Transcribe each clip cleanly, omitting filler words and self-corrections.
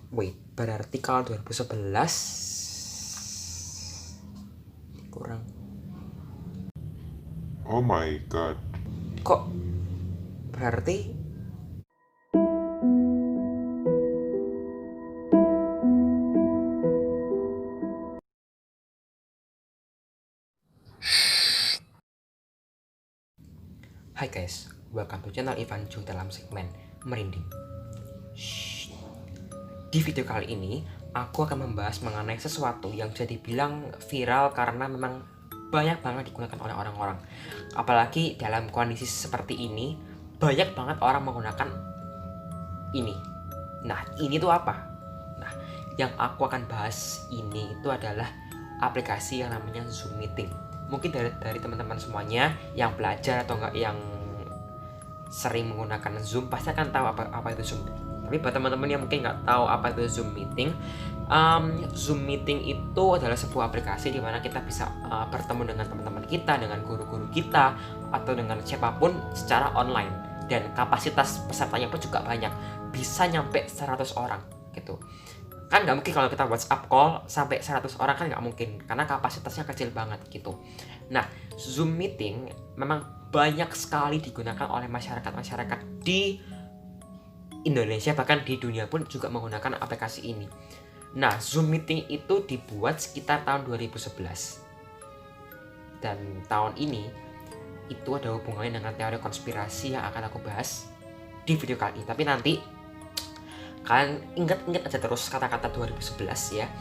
Wait, berarti kalau 2011 kurang. Oh my god. Kok berarti Hai guys, welcome to channel Ivan Ju dalam segmen Merinding. Di video kali ini, aku akan membahas mengenai sesuatu yang bisa dibilang viral karena memang banyak banget digunakan oleh orang-orang. Apalagi dalam kondisi seperti ini, banyak banget orang menggunakan ini. Nah, ini tuh apa? Nah, yang aku akan bahas ini itu adalah aplikasi yang namanya Zoom Meeting. Mungkin dari teman-teman semuanya yang belajar atau enggak yang sering menggunakan Zoom pasti akan tahu apa itu Zoom. Tapi buat teman-teman yang mungkin nggak tahu apa itu Zoom Meeting, Zoom Meeting itu adalah sebuah aplikasi di mana kita bisa bertemu dengan teman-teman kita, dengan guru-guru kita, atau dengan siapapun secara online. Dan kapasitas pesertanya pun juga banyak, bisa nyampe 100 orang gitu. Kan nggak mungkin kalau kita WhatsApp call sampai 100 orang, kan nggak mungkin karena kapasitasnya kecil banget gitu. Nah, Zoom Meeting memang banyak sekali digunakan oleh masyarakat di Indonesia, bahkan di dunia pun juga menggunakan aplikasi ini. Nah, Zoom Meeting itu dibuat sekitar tahun 2011. Dan tahun ini itu ada hubungannya dengan teori konspirasi yang akan aku bahas di video kali ini. Tapi nanti kalian ingat-ingat aja terus kata-kata 2011 ya.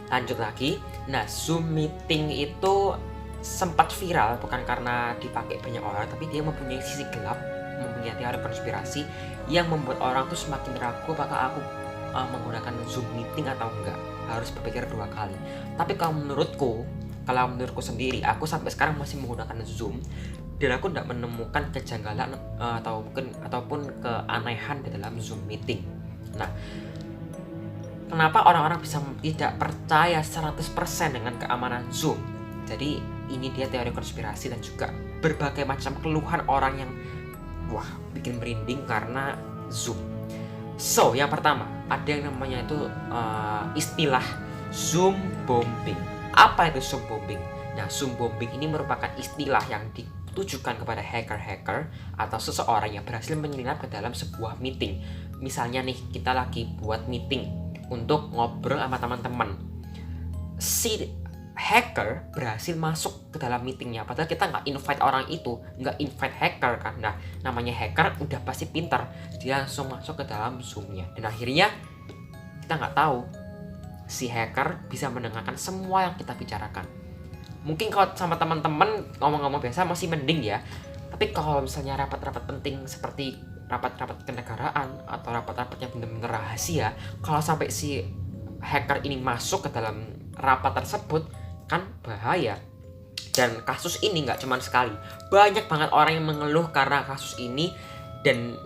Lanjut lagi. Nah, Zoom Meeting itu sempat viral bukan karena dipakai banyak orang, tapi dia mempunyai sisi gelap, mempunyai teori konspirasi yang membuat orang tuh semakin ragu apakah aku menggunakan Zoom Meeting atau enggak. Harus berpikir dua kali. Tapi kalau menurutku sendiri, aku sampai sekarang masih menggunakan Zoom dan aku tidak menemukan kejanggalan ataupun keanehan di dalam Zoom Meeting. Nah, kenapa orang-orang bisa tidak percaya 100% dengan keamanan Zoom? Jadi ini dia teori konspirasi dan juga berbagai macam keluhan orang yang bikin merinding karena Zoom. So, yang pertama, ada yang namanya itu istilah Zoom bombing. Apa itu Zoom bombing? Nah, Zoom bombing ini merupakan istilah yang ditujukan kepada hacker-hacker atau seseorang yang berhasil menyelinap ke dalam sebuah meeting. Misalnya nih, kita lagi buat meeting untuk ngobrol sama teman-teman. Si hacker berhasil masuk ke dalam meetingnya, padahal kita nggak invite orang itu, nggak invite hacker kan. Nah, namanya hacker udah pasti pintar, dia langsung masuk ke dalam Zoom-nya. Dan akhirnya kita nggak tahu si hacker bisa mendengarkan semua yang kita bicarakan. Mungkin kalau sama teman-teman ngomong-ngomong biasa masih mending ya. Tapi kalau misalnya rapat-rapat penting seperti rapat-rapat kenegaraan atau rapat-rapat yang benar-benar rahasia, kalau sampai si hacker ini masuk ke dalam rapat tersebut, kan bahaya. Dan kasus ini nggak cuma sekali, banyak banget orang yang mengeluh karena kasus ini. Dan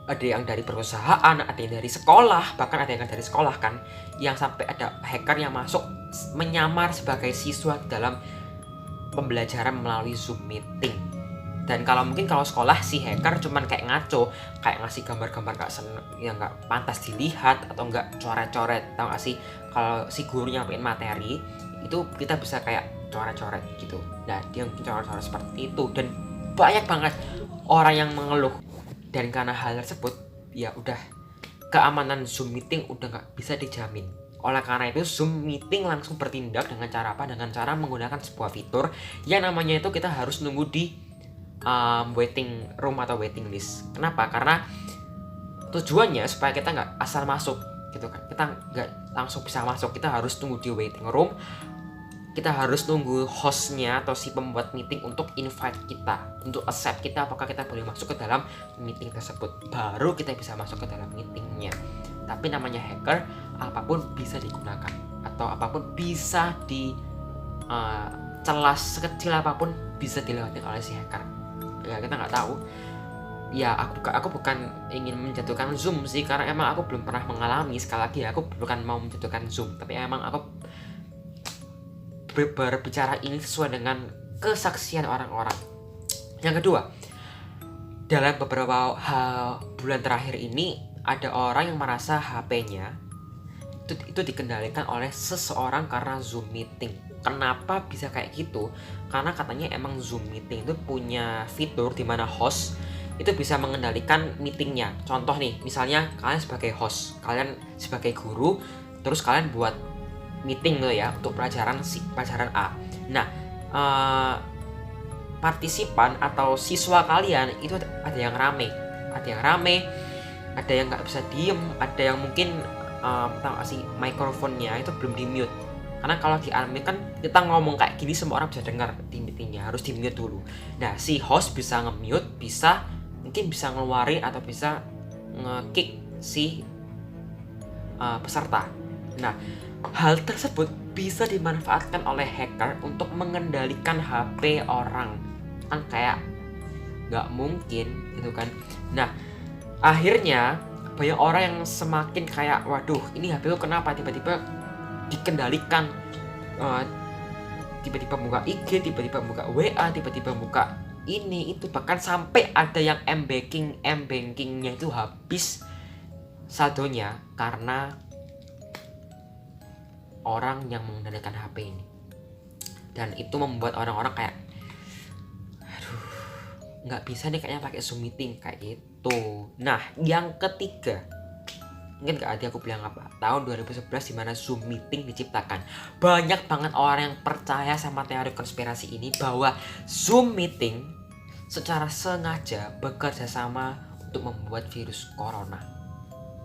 ada yang dari perusahaan, ada yang dari sekolah, bahkan ada yang dari sekolah kan, yang sampai ada hacker yang masuk menyamar sebagai siswa dalam pembelajaran melalui Zoom Meeting. Dan kalau sekolah si hacker cuman kayak ngaco, kayak ngasih gambar-gambar yang nggak pantas dilihat atau nggak coret-coret, tau gak sih? Kalau si guru nyampein materi itu kita bisa kayak coret-coret gitu. Nah, dia coret-coret seperti itu dan banyak banget orang yang mengeluh. Dan karena hal tersebut, ya udah, keamanan Zoom Meeting udah nggak bisa dijamin. Oleh karena itu, Zoom Meeting langsung bertindak dengan cara apa? Dengan cara menggunakan sebuah fitur yang namanya itu kita harus nunggu di waiting room atau waiting list. Kenapa? Karena tujuannya supaya kita nggak asal masuk gitu kan. Kita nggak langsung bisa masuk, kita harus tunggu di waiting room. Kita harus nunggu hostnya atau si pembuat meeting untuk invite kita, untuk accept kita apakah kita boleh masuk ke dalam meeting tersebut. Baru kita bisa masuk ke dalam meetingnya. Tapi namanya hacker, apapun bisa digunakan atau apapun bisa celah sekecil apapun bisa dilewati oleh si hacker. Ya kita nggak tahu. Ya aku bukan ingin menjatuhkan Zoom sih, karena emang aku belum pernah mengalami. Sekali lagi aku bukan mau menjatuhkan Zoom, tapi emang aku berbicara ini sesuai dengan kesaksian orang-orang. Yang kedua, dalam beberapa bulan terakhir ini ada orang yang merasa HP-nya itu dikendalikan oleh seseorang karena Zoom meeting. Kenapa bisa kayak gitu? Karena katanya emang Zoom meeting itu punya fitur di mana host itu bisa mengendalikan meetingnya. Contoh nih, misalnya kalian sebagai host, kalian sebagai guru, terus kalian buat meeting gitu ya untuk pelajaran A. Nah, partisipan atau siswa kalian itu ada yang rame, ada yang nggak bisa diem, ada yang mungkin tahu gak sih mikrofonnya itu belum di mute. Karena kalau di unmute kan kita ngomong kayak gini semua orang bisa dengar di meetingnya, harus di mute dulu. Nah, si host bisa nge-mute, mungkin bisa ngeluarin atau bisa nge-kick si peserta. Nah, hal tersebut bisa dimanfaatkan oleh hacker untuk mengendalikan HP orang. Kan kayak nggak mungkin gitu kan. Nah, akhirnya banyak orang yang semakin kayak, waduh ini HP ku kenapa tiba-tiba dikendalikan, tiba-tiba buka IG, tiba-tiba buka WA, tiba-tiba buka ini itu, bahkan sampai ada yang m-bankingnya itu habis saldonya karena orang yang mengendalikan HP ini. Dan itu membuat orang-orang kayak, aduh nggak bisa nih kayaknya pakai Zoom meeting kayak gitu. Nah, yang ketiga, mungkin gak ada aku bilang apa, tahun 2011 dimana Zoom meeting diciptakan. Banyak banget orang yang percaya sama teori konspirasi ini, bahwa Zoom meeting secara sengaja bekerja sama untuk membuat virus corona.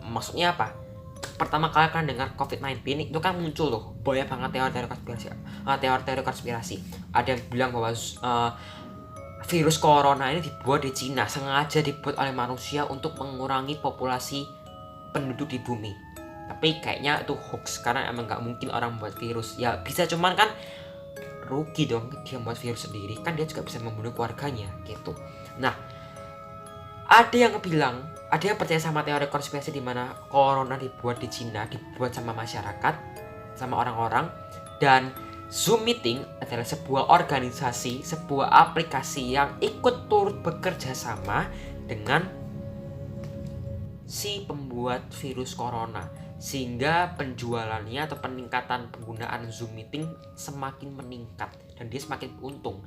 Maksudnya apa? Pertama kali kan dengar COVID-19 itu kan muncul loh banyak banget teori-teori konspirasi. Ada yang bilang bahwa virus corona ini dibuat di Cina, sengaja dibuat oleh manusia untuk mengurangi populasi penduduk di bumi. Tapi kayaknya itu hoax, karena emang gak mungkin orang membuat virus. Ya bisa, cuman kan rugi dong dia membuat virus sendiri, kan dia juga bisa membunuh keluarganya gitu. Nah, ada yang percaya sama teori konspirasi di mana corona dibuat di Cina, dibuat sama masyarakat, sama orang-orang. Dan Zoom meeting adalah sebuah organisasi, sebuah aplikasi yang ikut turut bekerja sama dengan si pembuat virus corona, sehingga penjualannya atau peningkatan penggunaan Zoom meeting semakin meningkat dan dia semakin untung.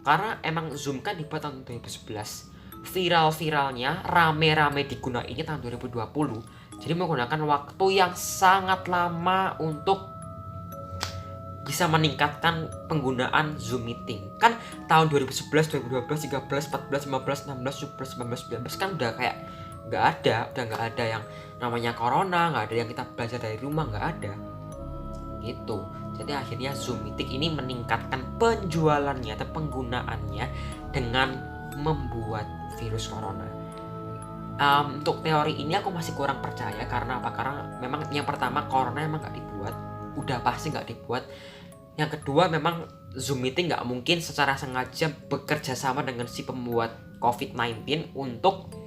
Karena emang Zoom kan dibuat tahun 2011, viral-viralnya rame-rame digunainnya tahun 2020. Jadi menggunakan waktu yang sangat lama untuk bisa meningkatkan penggunaan Zoom meeting. Kan tahun 2011, 2012, 13, 14, 15, 16, 17, 18, 19 kan udah kayak nggak ada yang namanya corona, nggak ada yang kita belajar dari rumah, nggak ada gitu. Jadi akhirnya Zoom meeting ini meningkatkan penjualannya atau penggunaannya dengan membuat virus corona. Untuk teori ini aku masih kurang percaya. Karena apa? Karena memang yang pertama, corona emang nggak dibuat, udah pasti nggak dibuat. Yang kedua, memang Zoom meeting nggak mungkin secara sengaja bekerja sama dengan si pembuat COVID-19 untuk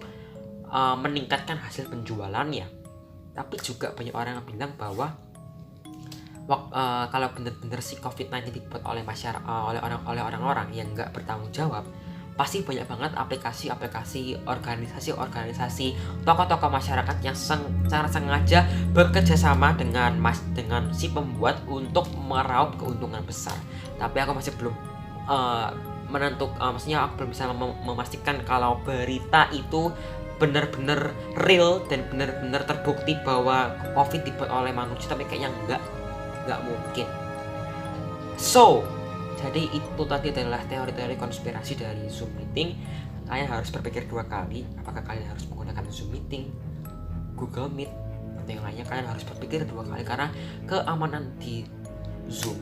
meningkatkan hasil penjualannya. Tapi juga banyak orang yang bilang bahwa kalau benar-benar si COVID-19 dibuat oleh masyarakat, oleh orang-orang yang nggak bertanggung jawab, pasti banyak banget aplikasi-aplikasi, organisasi, tokoh-tokoh masyarakat yang secara sengaja bekerja sama dengan si pembuat untuk meraup keuntungan besar. Tapi aku masih belum maksudnya aku belum bisa memastikan kalau berita itu benar-benar real dan benar-benar terbukti bahwa COVID dibuat oleh manusia. Tapi kayaknya nggak mungkin. So, jadi itu tadi adalah teori-teori konspirasi dari Zoom meeting. Kalian harus berpikir dua kali apakah kalian harus menggunakan Zoom meeting, Google Meet, atau yang lainnya. Kalian harus berpikir dua kali, karena keamanan di Zoom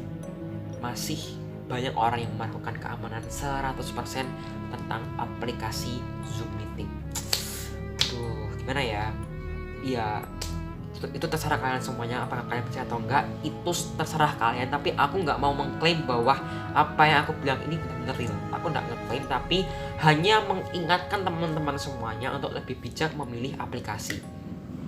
masih banyak orang yang melakukan keamanan 100% tentang aplikasi Zoom meeting. Aduh, gimana ya? Ya, itu terserah kalian semuanya, apakah kalian percaya atau enggak, itu terserah kalian. Tapi aku nggak mau mengklaim bahwa apa yang aku bilang ini benar-benar real. Aku nggak ngeklaim, tapi hanya mengingatkan teman-teman semuanya untuk lebih bijak memilih aplikasi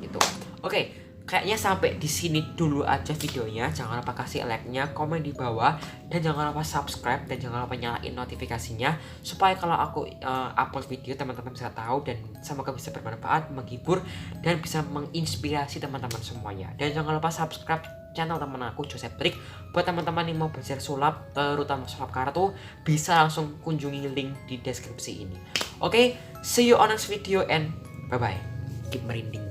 gitu. Oke, Kayaknya sampai di sini dulu aja videonya. Jangan lupa kasih like-nya, komen di bawah, dan jangan lupa subscribe, dan jangan lupa nyalain notifikasinya supaya kalau aku upload video teman-teman bisa tahu, dan semoga bisa bermanfaat, menghibur, dan bisa menginspirasi teman-teman semuanya. Dan jangan lupa subscribe channel teman aku Joseph Trik. Buat teman-teman yang mau belajar sulap, terutama sulap kartu, bisa langsung kunjungi link di deskripsi ini. Oke, see you on next video and bye bye. Keep merinding.